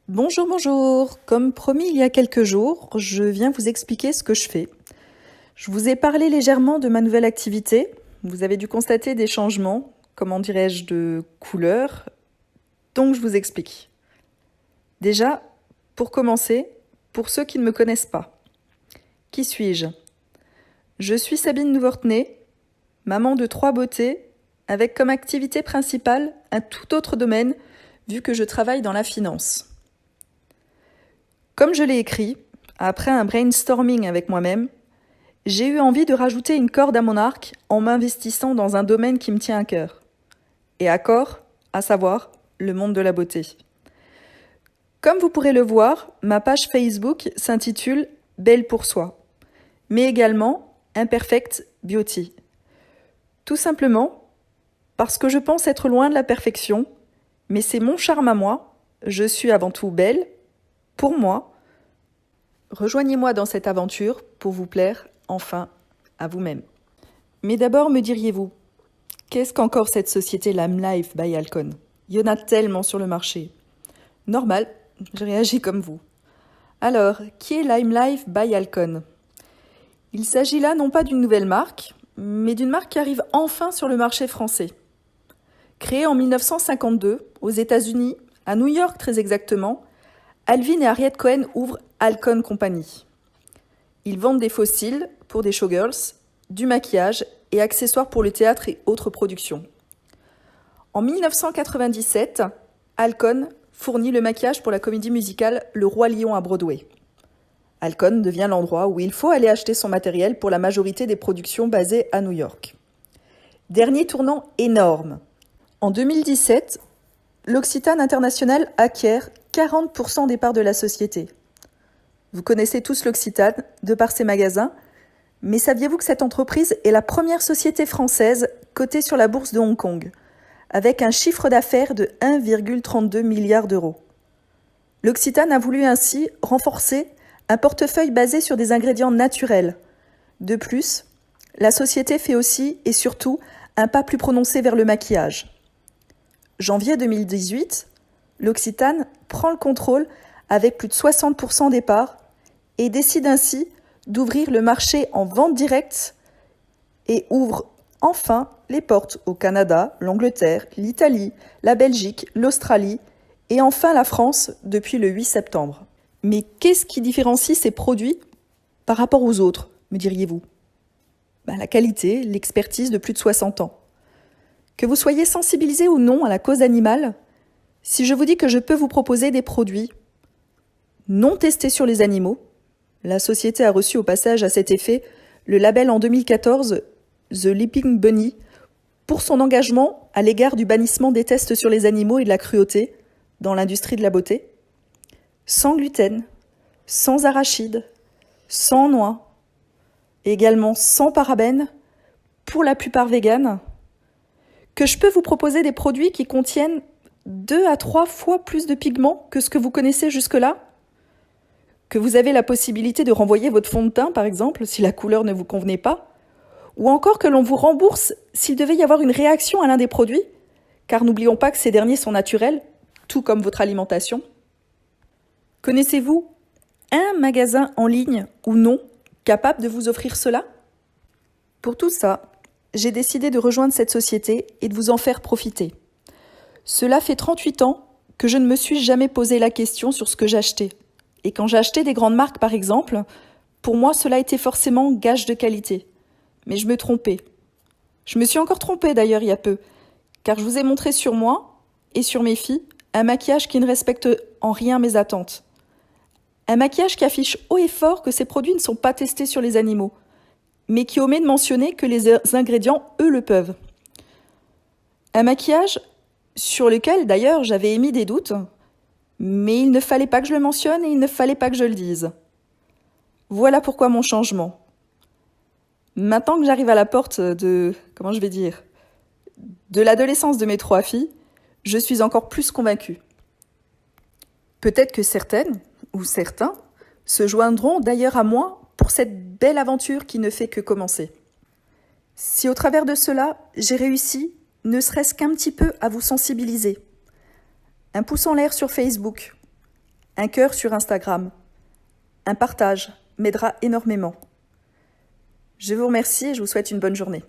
Bonjour, bonjour. Comme promis il y a quelques jours, je viens vous expliquer ce que je fais. Je vous ai parlé légèrement de ma nouvelle activité. Vous avez dû constater des changements, comment dirais-je, de couleur. Donc je vous explique. Déjà, pour commencer, pour ceux qui ne me connaissent pas, qui suis-je? Je suis Sabine Nouvortenay, maman de 3 beautés, avec comme activité principale un tout autre domaine, vu que je travaille dans la finance. Comme je l'ai écrit, après un brainstorming avec moi-même, j'ai eu envie de rajouter une corde à mon arc en m'investissant dans un domaine qui me tient à cœur. Et à corps, à savoir le monde de la beauté. Comme vous pourrez le voir, ma page Facebook s'intitule Belle pour soi, mais également Imperfect Beauty. Tout simplement parce que je pense être loin de la perfection, mais c'est mon charme à moi, je suis avant tout belle, pour moi. Rejoignez-moi dans cette aventure pour vous plaire enfin à vous-même. Mais d'abord, me diriez-vous, qu'est-ce qu'encore cette société Lime Life by Alcon? Il y en a tellement sur le marché. Normal, je réagis comme vous. Alors, qui est Lime Life by Alcon? Il s'agit là non pas d'une nouvelle marque, mais d'une marque qui arrive enfin sur le marché français. Créée en 1952 aux États-Unis, à New York très exactement, Alvin et Harriet Cohen ouvrent Alcon Company. Ils vendent des fossiles pour des showgirls, du maquillage et accessoires pour le théâtre et autres productions. En 1997, Alcon fournit le maquillage pour la comédie musicale Le Roi Lion à Broadway. Alcon devient l'endroit où il faut aller acheter son matériel pour la majorité des productions basées à New York. Dernier tournant énorme. En 2017, l'Occitane International acquiert 40% des parts de la société. Vous connaissez tous l'Occitane, de par ses magasins, mais saviez-vous que cette entreprise est la première société française cotée sur la bourse de Hong Kong, avec un chiffre d'affaires de 1,32 milliard d'euros. L'Occitane a voulu ainsi renforcer un portefeuille basé sur des ingrédients naturels. De plus, la société fait aussi et surtout un pas plus prononcé vers le maquillage. Janvier 2018, l'Occitane prend le contrôle avec plus de 60% des parts et décide ainsi d'ouvrir le marché en vente directe et ouvre enfin les portes au Canada, l'Angleterre, l'Italie, la Belgique, l'Australie et enfin la France depuis le 8 septembre. Mais qu'est-ce qui différencie ces produits par rapport aux autres, me diriez-vous? La qualité, l'expertise de plus de 60 ans. Que vous soyez sensibilisé ou non à la cause animale, si je vous dis que je peux vous proposer des produits non testés sur les animaux, la société a reçu au passage à cet effet le label en 2014 The Leaping Bunny pour son engagement à l'égard du bannissement des tests sur les animaux et de la cruauté dans l'industrie de la beauté. Sans gluten, sans arachides, sans noix, également sans parabènes, pour la plupart véganes, que je peux vous proposer des produits qui contiennent 2 à 3 fois plus de pigments que ce que vous connaissez jusque-là, que vous avez la possibilité de renvoyer votre fond de teint, par exemple, si la couleur ne vous convenait pas, ou encore que l'on vous rembourse s'il devait y avoir une réaction à l'un des produits, car n'oublions pas que ces derniers sont naturels, tout comme votre alimentation. Connaissez-vous un magasin en ligne ou non capable de vous offrir cela? Pour tout ça, j'ai décidé de rejoindre cette société et de vous en faire profiter. Cela fait 38 ans que je ne me suis jamais posé la question sur ce que j'achetais. Et quand j'achetais des grandes marques, par exemple, pour moi, cela était forcément gage de qualité. Mais je me trompais. Je me suis encore trompée d'ailleurs il y a peu, car je vous ai montré sur moi et sur mes filles un maquillage qui ne respecte en rien mes attentes. Un maquillage qui affiche haut et fort que ces produits ne sont pas testés sur les animaux, mais qui omet de mentionner que les ingrédients, eux, le peuvent. Un maquillage sur lequel, d'ailleurs, j'avais émis des doutes, mais il ne fallait pas que je le mentionne et il ne fallait pas que je le dise. Voilà pourquoi mon changement. Maintenant que j'arrive à la porte de l'adolescence de mes 3 filles, je suis encore plus convaincue. Peut-être que certaines, ou certains, se joindront d'ailleurs à moi pour cette belle aventure qui ne fait que commencer. Si au travers de cela, j'ai réussi, ne serait-ce qu'un petit peu, à vous sensibiliser, un pouce en l'air sur Facebook, un cœur sur Instagram. Un partage m'aidera énormément. Je vous remercie et je vous souhaite une bonne journée.